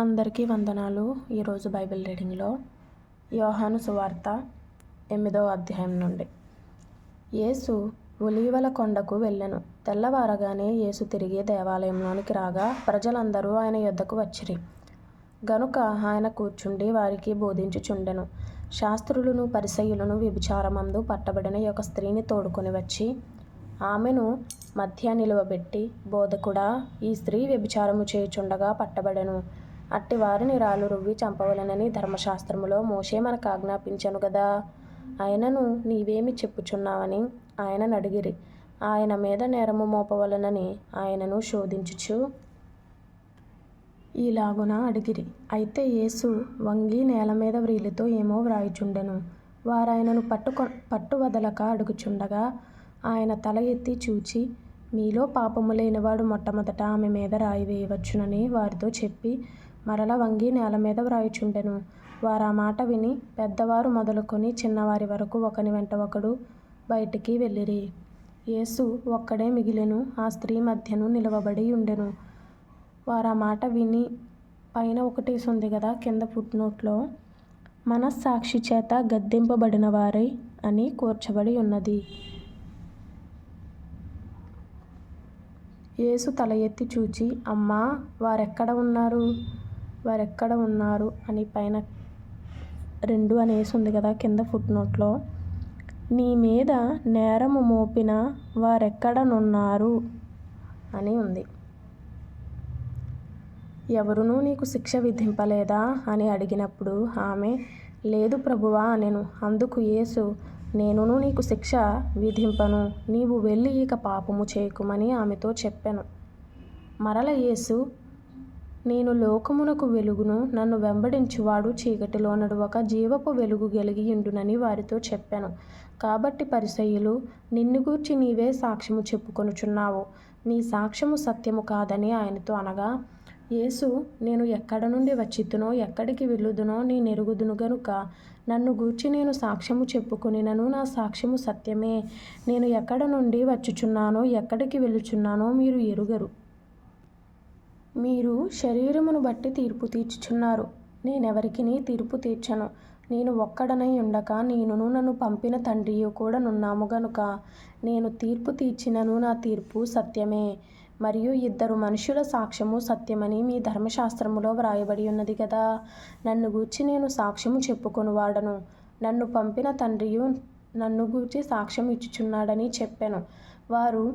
అందరికీ వందనాలు. ఈరోజు బైబిల్ రీడింగ్లో యోహాను సువార్త 8వ అధ్యాయం నుండి. యేసు ఒలీవల కొండకు వెళ్ళెను. తెల్లవారగానే యేసు తిరిగి దేవాలయంలోనికి రాగా ప్రజలందరూ ఆయన యొద్దకు వచ్చిరి. గనుక ఆయన కూర్చుండి వారికి బోధించుచుండెను. శాస్త్రులను పరిసయ్యులను వ్యభిచారమందు పట్టబడిన ఒక స్త్రీని తోడుకొని వచ్చి ఆమెను మధ్య నిలువబెట్టి, బోధకుడా, ఈ స్త్రీ వ్యభిచారము చేయుచుండగా పట్టబడెను. అట్టి వారిని రాళ్ళు రువ్వి చంపవలెనని ధర్మశాస్త్రములో మోషే మనకు ఆజ్ఞాపించెను గదా. ఆయనను నీవేమి చెప్పుచున్నావని ఆయనను అడిగిరి. ఆయన మీద నేరము మోపవలెనని ఆయనను శోధించుచు ఈలాగున అడిగిరి. అయితే యేసు వంగి నేల మీద వ్రీలితో ఏమో వ్రాయుచుండెను. వారాయనను పట్టు వదలక అడుగుచుండగా ఆయన తల ఎత్తి చూచి, మీలో పాపము లేనివాడు మొట్టమొదట ఆమె మీద రాయి వేయవచ్చునని వారితో చెప్పి మరల వంగి నేల మీద వ్రాయుచుండెను. వారు ఆ మాట విని పెద్దవారు మొదలుకొని చిన్నవారి వరకు ఒకని వెంట ఒకడు బయటికి వెళ్ళిరి. యేసు ఒక్కడే మిగిలెను. ఆ స్త్రీ మధ్యను నిలవబడి ఉండెను. వారు ఆ మాట విని పైన ఒకటేసి ఉంది కదా, కింద ఫుట్నోట్లో మనస్సాక్షి చేత గద్దింపబడిన వారై అని కూర్చబడి ఉన్నది. యేసు తల ఎత్తి చూచి, అమ్మా, వారెక్కడ ఉన్నారు అని పైన 2 అనేసి ఉంది కదా, కింద ఫుట్నోట్లో నీ మీద నేరము మోపిన వారెక్కడనున్నారు అని ఉంది. ఎవరునూ నీకు శిక్ష విధింపలేదా అని అడిగినప్పుడు ఆమె, లేదు ప్రభువా అనెను. అందుకు యేసు, నేనును నీకు శిక్ష విధింపను, నీవు వెళ్ళి ఇక పాపము చేయకుమని ఆమెతో చెప్పెను. మరల యేసు, నేను లోకమునకు వెలుగును, నన్ను వెంబడించువాడు చీకటిలో నడవక జీవపు వెలుగు గలిగియుండునని వారితో చెప్పెను. కాబట్టి పరిసయ్యులు, నిన్ను గూర్చి నీవే సాక్ష్యము చెప్పుకొనుచున్నావు, నీ సాక్ష్యము సత్యము కాదని ఆయనతో అనగా, యేసు, నేను ఎక్కడ నుండి వచ్చితినో ఎక్కడికి వెళ్ళుదునో నేనెరుగుదును గనుక నన్ను గూర్చి నేను సాక్ష్యము చెప్పుకొనినను నా సాక్ష్యము సత్యమే. నేను ఎక్కడ నుండి వచ్చుచున్నానో ఎక్కడికి వెళ్ళుచున్నానో మీరు ఎరుగరు. మీరు శరీరమును బట్టి తీర్పు తీర్చుచున్నారు. నేనెవరికిని తీర్పు తీర్చను. నేను ఒక్కడనై ఉండక నేనును నన్ను పంపిన తండ్రియు కూడా నున్నాము గనుక నేను తీర్పు తీర్చినను నా తీర్పు సత్యమే. మరియు 2 మనుషుల సాక్ష్యము సత్యమని మీ ధర్మశాస్త్రములో వ్రాయబడి ఉన్నది కదా. నన్ను గూర్చి నేను సాక్ష్యము చెప్పుకొనువాడను, నన్ను పంపిన తండ్రియు నన్ను గూర్చి సాక్ష్యం ఇచ్చుచున్నాడని చెప్పెను. వారు,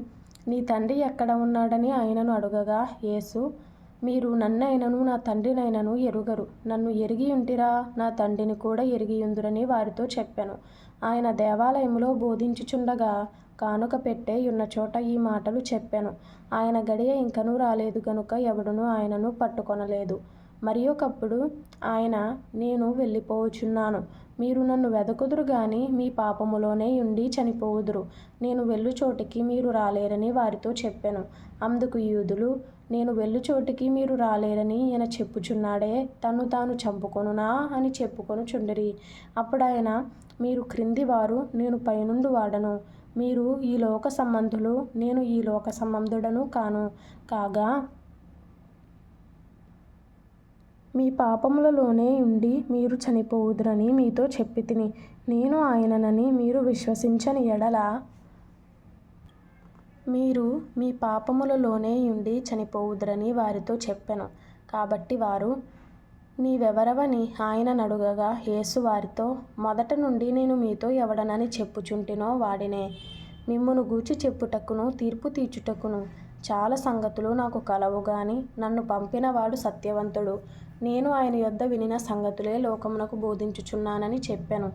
నీ తండ్రి ఎక్కడ ఉన్నాడని ఆయనను అడుగగా యేసు, మీరు నన్నైనను నా తండ్రినైనను ఎరుగరు. నన్ను ఎరిగి ఉంటిరా, నా తండ్రిని కూడా ఎరిగియుందురని వారితో చెప్పెను. ఆయన దేవాలయములో బోధించుచుండగా కానుక పెట్టె ఉన్న చోట ఈ మాటలు చెప్పెను. ఆయన గడియ ఇంకనూ రాలేదు గనుక ఎవడునూ ఆయనను పట్టుకొనలేదు. మరి ఒకప్పుడు ఆయన, నేను వెళ్ళిపోవుచున్నాను, మీరు నన్ను వెదకుదురు గాని మీ పాపములోనే ఉండి చనిపోవుదురు. నేను వెళ్ళు చోటికి మీరు రాలేరని వారితో చెప్పెను. అందుకు యూదులు, నేను వెళ్ళు చోటికి మీరు రాలేరని ఈయన చెప్పుచున్నాడే, తన్ను తాను చంపుకొనునా అని చెప్పుకొనుచుండిరి. అప్పుడాయన, మీరు క్రింది వారు, నేను పైనుండి వాడను. మీరు ఈ లోక సంబంధులు, నేను ఈ లోక సంబంధుడను కాను. కాగా మీ పాపములలోనే ఉండి మీరు చనిపోవుదురని మీతో చెప్పితిని. నేను ఆయననని మీరు విశ్వసించని ఎడల మీరు మీ పాపములలోనే ఉండి చనిపోవుదురని వారితో చెప్పెను. కాబట్టి వారు, నీవెవరవని ఆయననడుగగా యేసు వారితో, మొదట నుండి నేను మీతో ఎవడనని చెప్పుచుంటినో వాడినే. మిమ్మును గూర్చి చెప్పుటకును తీర్పు తీర్చుటకును చాలా సంగతులు నాకు కలవు గాని నన్ను పంపినవాడు సత్యవంతుడు. నేను ఆయన యొద్ద వినిన సంగతులే లోకమునకు బోధించుచున్నానని చెప్పెను.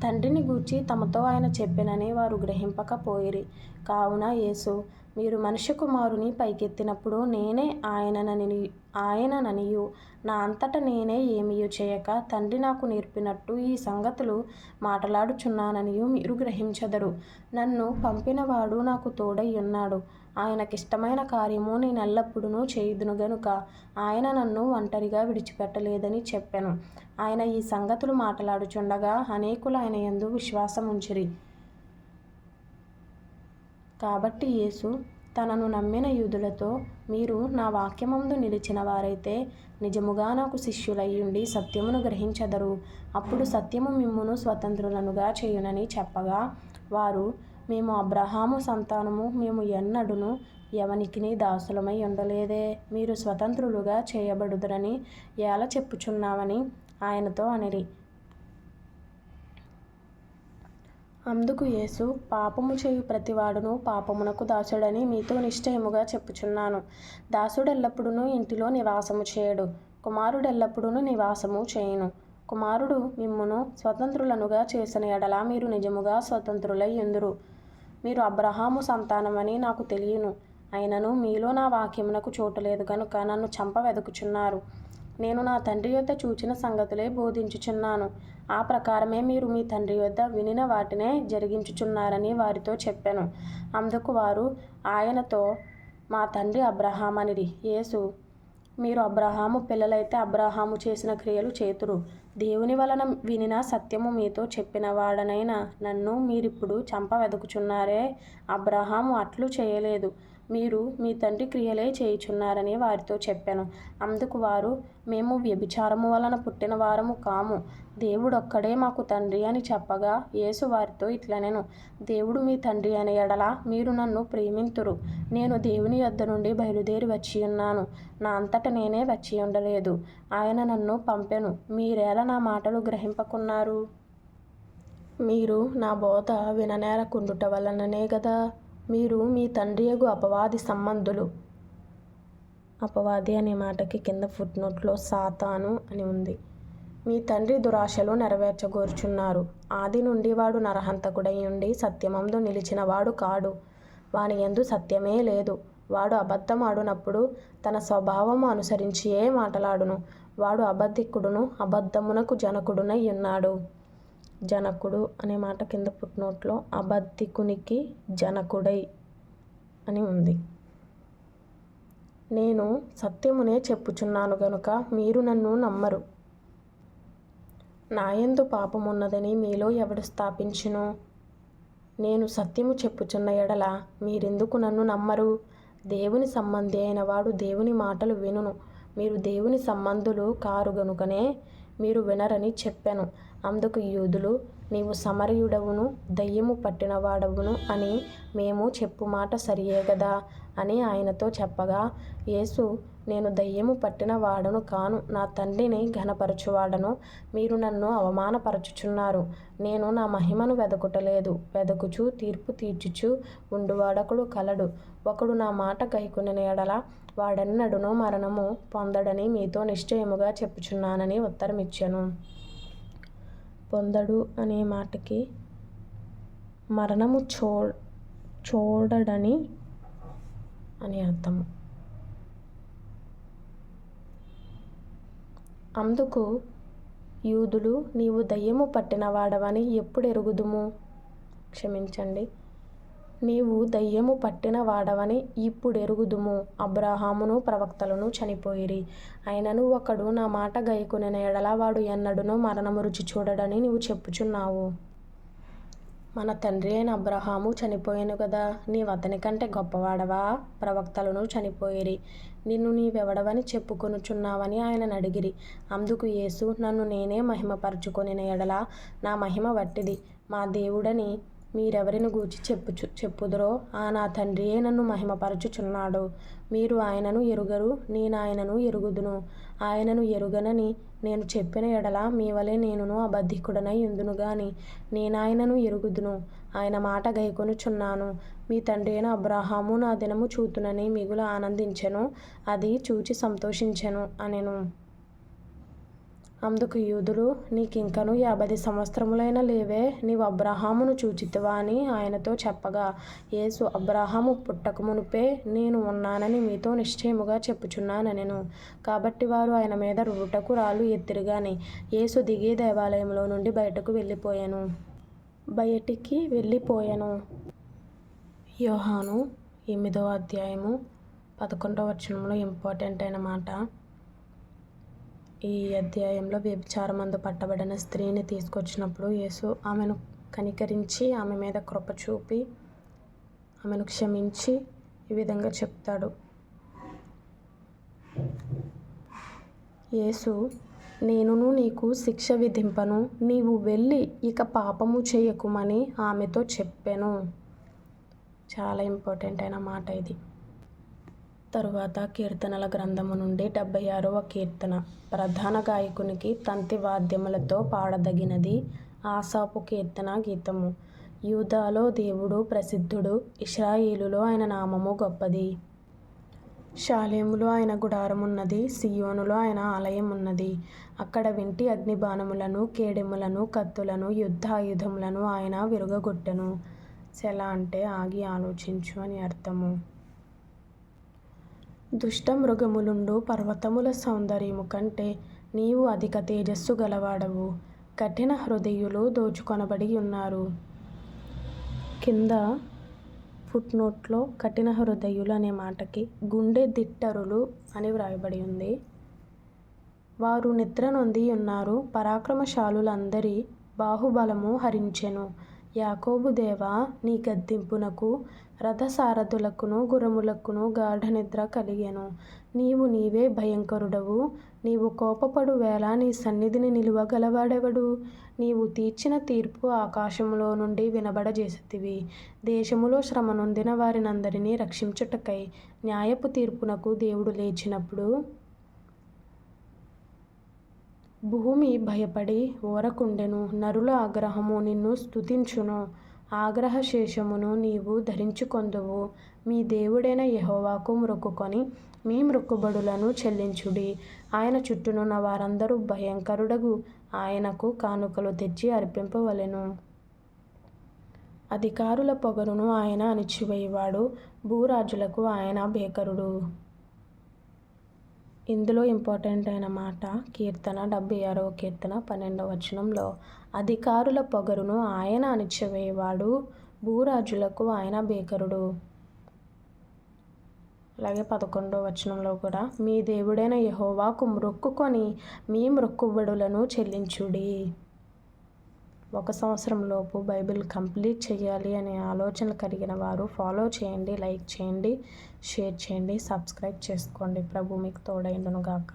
తండ్రిని గూర్చి తమతో ఆయన చెప్పెనని వారు గ్రహింపకపోయిరి. కావున యేసు, మీరు మనుష్య కుమారుని పైకెత్తినప్పుడు నేనే ఆయనననియు నా అంతట నేనే ఏమియు చేయక తండ్రి నాకు నేర్పినట్టు ఈ సంగతులు మాటలాడుచున్నాననియు మీరు గ్రహించెదరు. నన్ను పంపినవాడు నాకు తోడై ఉన్నాడు. ఆయనకిష్టమైన కార్యము నేనెల్లప్పుడూ చేయుదును గనుక ఆయన నన్ను ఒంటరిగా విడిచిపెట్టలేదని చెప్పెను. ఆయన ఈ సంగతులు మాటలాడుచుండగా అనేకులు ఆయన యందు విశ్వాసముంచిరి. కాబట్టి యేసు, తనను నమ్మిన యూదులతో, మీరు నా వాక్యమందు నిలిచిన వారైతే నిజముగా నాకు శిష్యులయ్యుండి సత్యమును గ్రహించెదరు. అప్పుడు సత్యము మిమ్మును స్వతంత్రులనుగా చేయునని చెప్పగా, వారు, మేము అబ్రహాము సంతానము, మేము ఎన్నడును ఎవనికిని దాసులమై ఉండలేదే, మీరు స్వతంత్రులుగా చేయబడుదురని ఏల చెప్పుచున్నామని ఆయనతో అనిరి. అందుకు యేసు, పాపము చేయు ప్రతివాడును పాపమునకు దాసుడని మీతో నిశ్చయముగా చెప్పుచున్నాను. దాసుడెల్లప్పుడూ ఇంటిలో నివాసము చేయడు, కుమారుడెల్లప్పుడూ నివాసము చేయును. కుమారుడు మిమ్మును స్వతంత్రులనుగా చేసిన ఎడల మీరు నిజముగా స్వతంత్రులై యుందురు. మీరు అబ్రహాము సంతానమని నాకు తెలియను, అయినను మీలో నా వాక్యమునకు చోటులేదు గనుక నన్ను చంప వెదకుచున్నారు. నేను నా తండ్రి యొద్ద చూచిన సంగతులే బోధించుచున్నాను. ఆ ప్రకారమే మీరు మీ తండ్రి యొద్ద వినిన వాటినే జరిగించుచున్నారని వారితో చెప్పెను. అందుకు వారు ఆయనతో, మా తండ్రి అబ్రహామనిరి. యేసు, మీరు అబ్రహాము పిల్లలైతే అబ్రహాము చేసిన క్రియలు చేతురు. దేవుని వలన వినిన సత్యము మీతో చెప్పిన వాడనైన నన్ను మీరిప్పుడు చంప వెదకుచున్నారే. అబ్రహాము అట్లు చేయలేదు, మీరు మీ తండ్రి క్రియలే చేయుచున్నారని వారితో చెప్పెను. అందుకు వారు, మేము వ్యభిచారము వలన పుట్టిన వారము కాము, దేవుడొక్కడే మాకు తండ్రి అని చెప్పగా, యేసు వారితో ఇట్లనెను, దేవుడు మీ తండ్రి అనే ఎడల మీరు నన్ను ప్రేమింతురు. నేను దేవుని యొద్ద నుండి బయలుదేరి వచ్చియున్నాను, నా అంతట నేనే వచ్చి ఉండలేదు, ఆయన నన్ను పంపెను. మీరేల నా మాటలు గ్రహింపకున్నారు? మీరు నా బోధ విననేరకుండుట వలననే గదా. మీరు మీ తండ్రియగు అపవాది సంబంధులు. అపవాది అనే మాటకి కింద ఫుట్నోట్లో సాతాను అని ఉంది. మీ తండ్రి దురాశలు నెరవేర్చగోరుచున్నారు. ఆది నుండి వాడు నరహంతకుడై ఉండి సత్యమందు నిలిచిన వాడు కాడు, వాని యందు సత్యమే లేదు. వాడు అబద్ధమాడునప్పుడు తన స్వభావము అనుసరించియే మాటలాడును. వాడు అబద్ధికుడును అబద్ధమునకు జనకుడునై ఉన్నాడు. జనకుడు అనే మాట కింద ఫుట్నోట్లో అబద్ధికునికి జనకుడై అని ఉంది. నేను సత్యమునే చెప్పుచున్నాను గనుక మీరు నన్ను నమ్మరు. నాయందు పాపమున్నదని మీలో ఎవడు స్థాపించును? నేను సత్యము చెప్పుచున్న ఎడల మీరెందుకు నన్ను నమ్మరు? దేవుని సంబంధి అయిన వాడు దేవుని మాటలు వినును. మీరు దేవుని సంబంధులు కారు గనుకనే మీరు వినరని చెప్పెను. అందుకు యూదులు, నీవు సమరయుడవును దయ్యము పట్టినవాడవును అని మేము చెప్పు మాట సరియే గదా అని ఆయనతో చెప్పగా, యేసు, నేను దయ్యము పట్టిన వాడను కాను, నా తండ్రిని ఘనపరచువాడను. మీరు నన్ను అవమానపరచుచున్నారు. నేను నా మహిమను వెదకుటలేదు, వెదకుచు తీర్పు తీర్చుచు ఉండువాడొకడు కలడు. ఒకడు నా మాట గైకొనిన ఎడల వాడెన్నడునూ మరణము పొందడని మీతో నిశ్చయముగా చెప్పుచున్నానని ఉత్తరమిచ్చెను. పొందడు అనే మాటకి మరణము చూడడని అని అర్థము. అందుకు యూదులు, నీవు దయ్యము పట్టినవాడవని ఎప్పుడు ఎరుగుదుము? క్షమించండి, నీవు దయ్యము పట్టిన వాడవని ఇప్పుడెరుగుదుము. అబ్రహామును ప్రవక్తలను చనిపోయిరి, అయినను ఒకడు నా మాట గైకొనిన ఎడల వాడు ఎన్నడునూ మరణము రుచి చూడడని నీవు చెప్పుచున్నావు. మన తండ్రి అయిన అబ్రహాము చనిపోయాను కదా, నీవతని కంటే గొప్పవాడవా? ప్రవక్తలను చనిపోయిరి, నిన్ను నీవెవడవని చెప్పుకొనుచున్నావని ఆయనను అడిగిరి. అందుకు యేసు, నన్ను నేనే మహిమపరచుకొనిన ఎడల నా మహిమ వట్టిది. మా దేవుడని మీరెవరిని గూర్చి చెప్పుదురో ఆ నా తండ్రియే నన్ను మహిమపరచుచున్నాడు. మీరు ఆయనను ఎరుగరు, నేను ఆయనను ఎరుగుదును. ఆయనను ఎరుగనని నేను చెప్పిన ఎడల మీ వలె నేనును అబద్ధికుడనై యుందును గాని నేనాయనను ఎరుగుదును. ఆయన మాట గైకొనుచున్నాను. మీ తండ్రి అయిన అబ్రహాము నా దినము చూతునని మిగుల ఆనందించెను, అది చూచి సంతోషించెను అనెను. అందుకు యూదులు, నీకింకను 50 సంవత్సరములైన లేవే, నీవు అబ్రహామును చూచితివా అని ఆయనతో చెప్పగా, యేసు, అబ్రహాము పుట్టక మునుపే నేను ఉన్నానని మీతో నిశ్చయముగా చెప్పుచున్నానెను. కాబట్టి వారు ఆయన మీద రువ్వుటకు రాళ్ళు ఎత్తిరి గాని యేసు దిగి దేవాలయంలో నుండి బయటికి వెళ్ళిపోయెను. యోహాను 8వ అధ్యాయము 11వ వచనంలో ఇంపార్టెంట్ అయిన మాట. ఈ అధ్యాయంలో వ్యభిచారమందు పట్టబడిన స్త్రీని తీసుకొచ్చినప్పుడు యేసు ఆమెను కనికరించి ఆమె మీద కృప చూపి ఆమెను క్షమించి ఈ విధంగా చెప్తాడు. యేసు, నేనును నీకు శిక్ష విధింపను, నీవు వెళ్ళి ఇక పాపము చేయకుమని ఆమెతో చెప్పెను. చాలా ఇంపార్టెంట్ అయిన మాట ఇది. తరువాత కీర్తనల గ్రంథము నుండి 76వ కీర్తన. ప్రధాన గాయకునికి తంతి వాద్యములతో పాడదగినది. ఆసాపు కీర్తన గీతము. యూదాలో దేవుడు ప్రసిద్ధుడు, ఇశ్రాయేలులో ఆయన నామము గొప్పది. షాలేములో ఆయన గుడారమున్నది, సియోనులో ఆయన ఆలయమున్నది. అక్కడ వింటి అగ్నిబాణములను, కేడెములను, కత్తులను, యుద్ధాయుధములను ఆయన విరుగగొట్టెను. సెలా అంటే ఆగి ఆలోచించు అని అర్థము. దుష్ట మృగములుండు పర్వతముల సౌందర్యము కంటే నీవు అధిక తేజస్సు గలవాడవు. కఠిన హృదయులు దోచుకొనబడి ఉన్నారు. కింద ఫుట్నోట్లో కఠిన హృదయులు అనే మాటకి గుండె దిట్టరులు అని వ్రాయబడి ఉంది. వారు నిద్ర నొంది ఉన్నారు. పరాక్రమశాలులందరి బాహుబలము హరించెను. యాకోబు దేవా, నీ గద్దింపునకు రథసారథులకును గుర్రములకును గాఢ నిద్ర కలిగెను. నీవే భయంకరుడవు. నీవు కోపపడు వేళ నీ సన్నిధిని నిలువగలవాడెవడు? నీవు తీర్చిన తీర్పు ఆకాశములో నుండి వినబడజేసితివి. దేశములో శ్రమ నొందిన వారినందరినీ రక్షించుటకై న్యాయపు తీర్పునకు దేవుడు లేచినప్పుడు భూమి భయపడి ఓరకుండెను. నరుల ఆగ్రహము నిన్ను స్తుతించును. ఆగ్రహ శేషమును నీవు ధరించుకొందువు. మీ దేవుడైన యెహోవాకు మ్రొక్కుకొని మీ మ్రొక్కుబడులను చెల్లించుడి. ఆయన చుట్టూనున్న వారందరూ భయంకరుడగు ఆయనకు కానుకలు తెచ్చి అర్పింపవలెను. అధికారుల పొగరును ఆయన అణిచివేయువాడు. భూరాజులకు ఆయన భేకరుడు. ఇందులో ఇంపార్టెంట్ అయిన మాట కీర్తన 76వ కీర్తన 12వ వచనంలో అధికారుల పొగరును ఆయన అణిచివేయువాడు, భూరాజులకు ఆయన భేకరుడు. అలాగే 11వ వచనంలో కూడా మీ దేవుడైన యెహోవాకు మ్రొక్కుకొని మీ మ్రొక్కుబడులను చెల్లించుడి. 1 సంవత్సరంలోపు బైబిల్ కంప్లీట్ చేయాలి అనే ఆలోచనలు కలిగిన వారు ఫాలో చేయండి, లైక్ చేయండి, షేర్ చేయండి, సబ్స్క్రైబ్ చేసుకోండి. ప్రభు మీకు తోడైండును గాక.